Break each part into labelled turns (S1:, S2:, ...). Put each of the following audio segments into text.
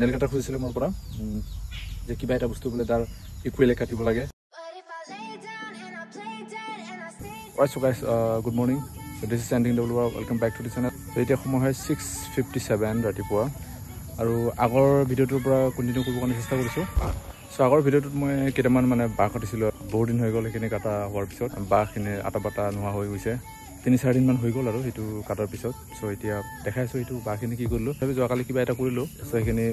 S1: Nail কাটাৰ খুজিছিলে মোৰ পৰা যে কিবা এটা বস্তু বোলে তাৰ ইকুৱেলি কাটিব লাগে। Alright, so guys, good morning. So this is Sending WR. Welcome back to the channel. So এতিয়া সময় হয় 6:57 ৰাতিপুৱা আৰু আগৰ ভিডিঅ'টোৰ পৰা কন্টিনিউ কৰিব কাৰণে চেষ্টা কৰিছোঁ। সো আগৰ ভিডিঅ'টোত মই কেইটামান মানে বাঁহ কাটিছিলোঁ। বহুত দিন হৈ গ'ল সেইখিনি কাটা হোৱাৰ পিছত বাঁহখিনি আটা বাটা নোহোৱা হৈ গৈছে। 3-4 দিনমান হৈ গ'ল আৰু সেইটো কাটাৰ পিছত। সো এতিয়া দেখাইছোঁ এইটো বাঁহখিনি কি কৰিলোঁ। তথাপি যোৱাকালি কিবা এটা কৰিলোঁ। সো সেইখিনি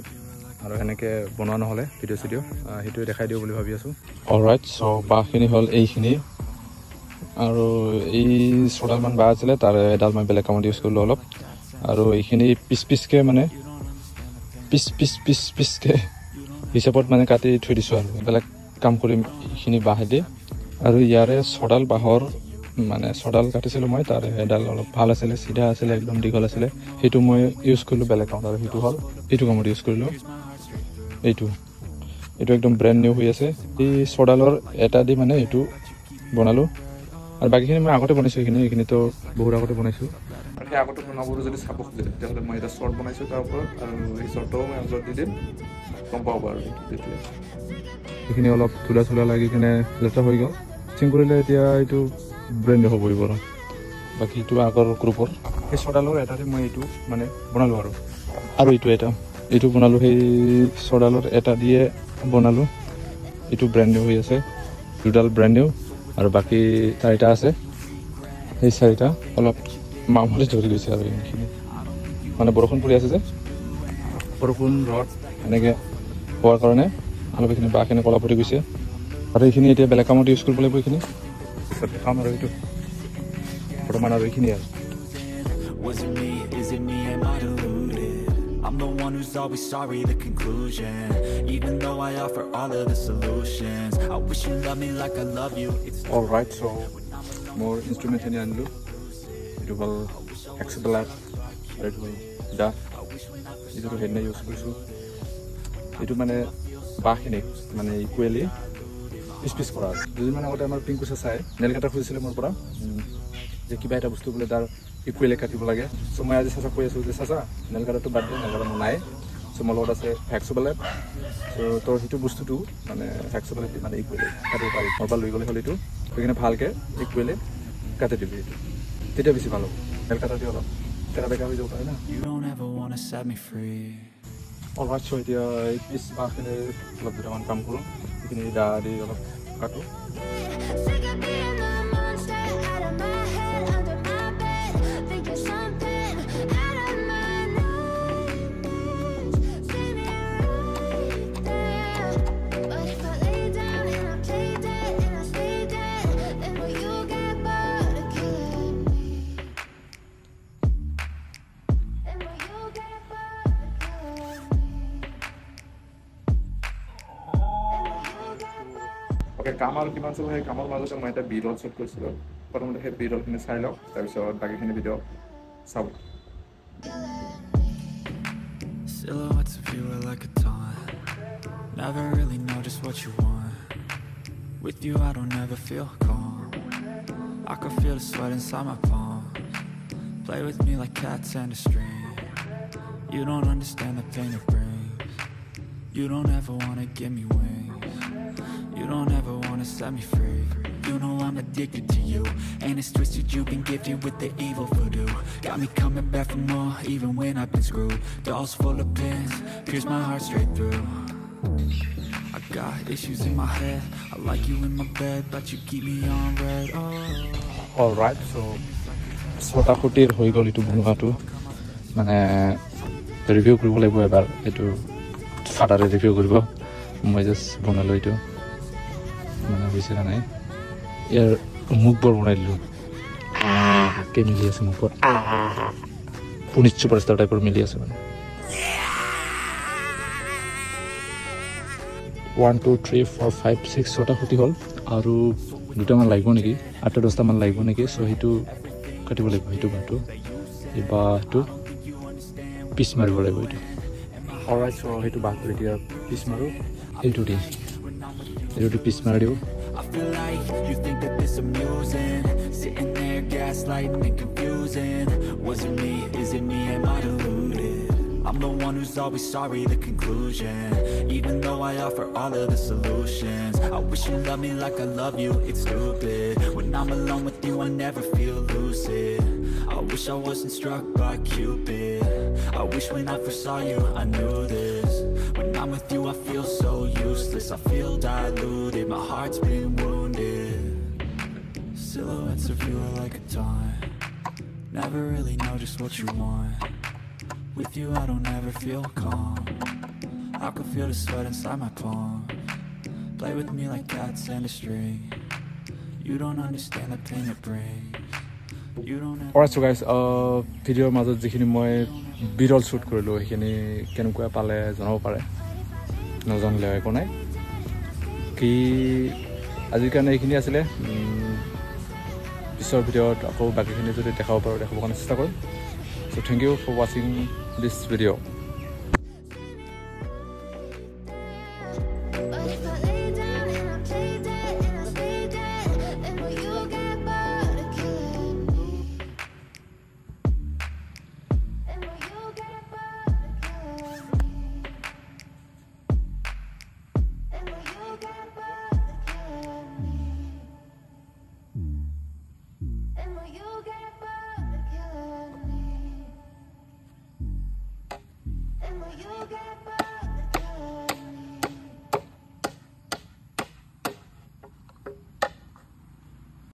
S1: আৰু সেনেকৈ বনোৱা নহ'লে ভিডিঅ' সেইটোৱে দেখাই দিওঁ বুলি ভাবি আছোঁ। অলৰাইট, সো বাঁহখিনি হ'ল এইখিনি আৰু এই 6ডালমান বাঁহ আছিলে তাৰে এডাল মই বেলেগ কামত ইউজ কৰিলোঁ অলপ। আৰু এইখিনি পিচকৈ মানে পিচকৈ হিচাপত মানে কাটি থৈ দিছোঁ আৰু বেলেগ কাম কৰিম এইখিনি বাঁহেদি। আৰু ইয়াৰে 6ডাল বাঁহৰ মানে 6ডাল কাটিছিলোঁ মই, তাৰে এডাল অলপ ভাল আছিলে, চিধা আছিলে, একদম দীঘল আছিলে, সেইটো মই ইউজ কৰিলোঁ বেলেগ কামত। আৰু সেইটো হ'ল এইটো কামত ইউজ কৰিলোঁ। এইটো একদম ব্ৰেণ্ড নিউ হৈ আছে। এই 6ডালৰ এটা দি মানে এইটো বনালোঁ। আৰু বাকীখিনি মই আগতে বনাইছোঁ, এইখিনিতো বহুত আগতে বনাইছোঁ। আৰু সেই আগতে বনাবলৈ যদি চাব খোজে তেতিয়াহ'লে মই এটা শ্বৰ্ট বনাইছোঁ তাৰ ওপৰত, আৰু সেই শ্বৰ্টটোও মই আপলোড দি দিম, গম পাব আৰু তেতিয়া সেইখিনি অলপ ধূলা লাগি কিনে লেতেৰা হৈ গ'ল। চিং কৰিলে এতিয়া এইটো ব্ৰেণ্ড হ'ব পৰিব আৰু বাকী এইটো আগৰ গ্ৰুপৰ সেই 6ডালৰ এটাতে মই এইটো মানে বনালোঁ। আৰু এইটো বনালোঁ, সেই 6ডালৰ এটা দিয়ে বনালোঁ। এইটো ব্ৰেণ্ড নিউ হৈ আছে, 2ডাল ব্ৰেণ্ড নিউ, আৰু বাকী 4টা আছে। সেই 4টা অলপ মামুলি ধৰি গৈছে আৰু এইখিনি মানে বৰষুণ পৰি আছে যে, বৰষুণ ৰ'দ এনেকৈ হোৱাৰ কাৰণে অলপ এইখিনি বাঁহখিনি কলা পৰি গৈছে। আৰু এইখিনি এতিয়া বেলেগ কামত ইউজ কৰিব লাগিব। এইখিনি পিছত দেখাম আৰু এইটো বৰ্তমান আৰু এইখিনি আৰু I'm the one who's always sorry, the conclusion. Even though I offer all of the solutions, I wish you loved me like I love you. Alright, so more instrument in Anlu. It will Hexabalab, it will da. It will head na use kusu. It will mane bahine mane equally piece kora. Jodi mane agate amar pink kusa sai nail kata khujisile mor pora je kiba eta bostu bole dar equally কাটিব লাগে। So মই আজি চাচা কৈ আছোঁ যে চাচা nail কাটাৰটো বাদ দিয়ে, নেল কাটাৰ মোৰ নাই। সো মোৰ লগত আছে হেক্সোবেলেট। সো তোৰ সেইটো বস্তুটো মানে হেক্সোবেলেট মানে ইকুৱেলি কাটিব পাৰি। মোৰ পৰা লৈ গ'লে হ'ল এইটো সেইখিনি ভালকৈ ইকুৱেলি কাটি দিবি, এইটো তেতিয়া বেছি ভাল হ'ব। নেল কাটাৰ দি অলপ তেৰা বেকা হৈ যাব পাৰে না। অলৰাইট, সো এতিয়া এই পিছ বাঁহখিনি অলপ দুটামান কাম কৰোঁ, সেইখিনি দা দি অলপ কাটোঁ। কাম আৰু কিমান চব সেই কামৰ মাজতে মই এটা বিৰল শ্বুট কৰিছিলোঁ। প্ৰথমতে সেই বিৰলখিনি চাই লওক, তাৰপিছত বাকীখিনি ভিডিঅ' চাব। Silhouettes of you are like a taunt. Never really know just what you want. With you I don't ever feel calm. I can feel the sweat inside my palms. Play with me like cats and a string. You don't understand the pain it brings. You don't ever wanna give me wings. You don't ever wanna set me free. You know I'm addicted to you, and it's twisted you've been gifted with the evil voodoo. Got me coming back for more, even when I've been screwed. Dolls full of pins, pierce my heart straight through. I got issues in my head, I like you in my bed, but you keep me on red. Oh. Alright, so ছটা খুঁটিৰ হৈ গ'ল এইটো বনোৱাটো। মানে review কৰিব লাগিব এবাৰ, এইটো ফাটাৰে ৰিভিউ কৰিব। মই জাষ্ট বনালোঁ এইটো মানে হৈছে না নাই। ইয়াৰ মুখবোৰ বনাই দিলোঁ, কে মিলি আছে মুখত, পুনিচ চুপাৰষ্টাৰ টাইপৰ মিলি আছে মানে। 1 2 3 4 5 6 ছটা খুঁটি হ'ল, আৰু দুটামান লাগিব নেকি, 8-10টামান লাগিব নেকি। চ' সেইটো কাটিব লাগিব, সেইটো বাঁহটো, এই বাঁহটো পিচ মাৰিব লাগিব এইটো। অলৰাইট, চ' সেইটো বাঁহটো এতিয়া পিচ মাৰোঁ, এইটো দি পিচ মাৰি দিওঁ। I feel like you think that this amusing, sitting there gaslighting and confusing. Was it me? Is it me? Am I deluded?
S2: I'm the one who's always sorry, the conclusion. Even though I offer all of the solutions, I wish you loved me like I love you, it's stupid. When I'm alone with you, I never feel lucid. I wish I wasn't struck by Cupid. I wish when I first saw you, I knew this. When I'm with you, I feel so useless. I feel diluted, my heart's been wounded. Silhouettes of you are like a taunt. Never really know just what you want. With you I don't ever feel calm. I can feel the sweat inside my palm. Play with me like cats and a string. You don't understand the pain it brings. You don't ever...
S1: Alright, so guys, ভিডিঅ'ৰ মাজত যিখিনি মই বিৰল shoot কৰিলোঁ সেইখিনি কেনেকুৱা পালে জনাব পাৰে, নজনালে একো নাই। কি আজিৰ কাৰণে এইখিনি আছিলে। পিছৰ ভিডিঅ'ত আকৌ বাকীখিনি যদি দেখাব পাৰোঁ দেখাব কাৰণে চেষ্টা কৰিম। So thank you for watching this video.
S3: You get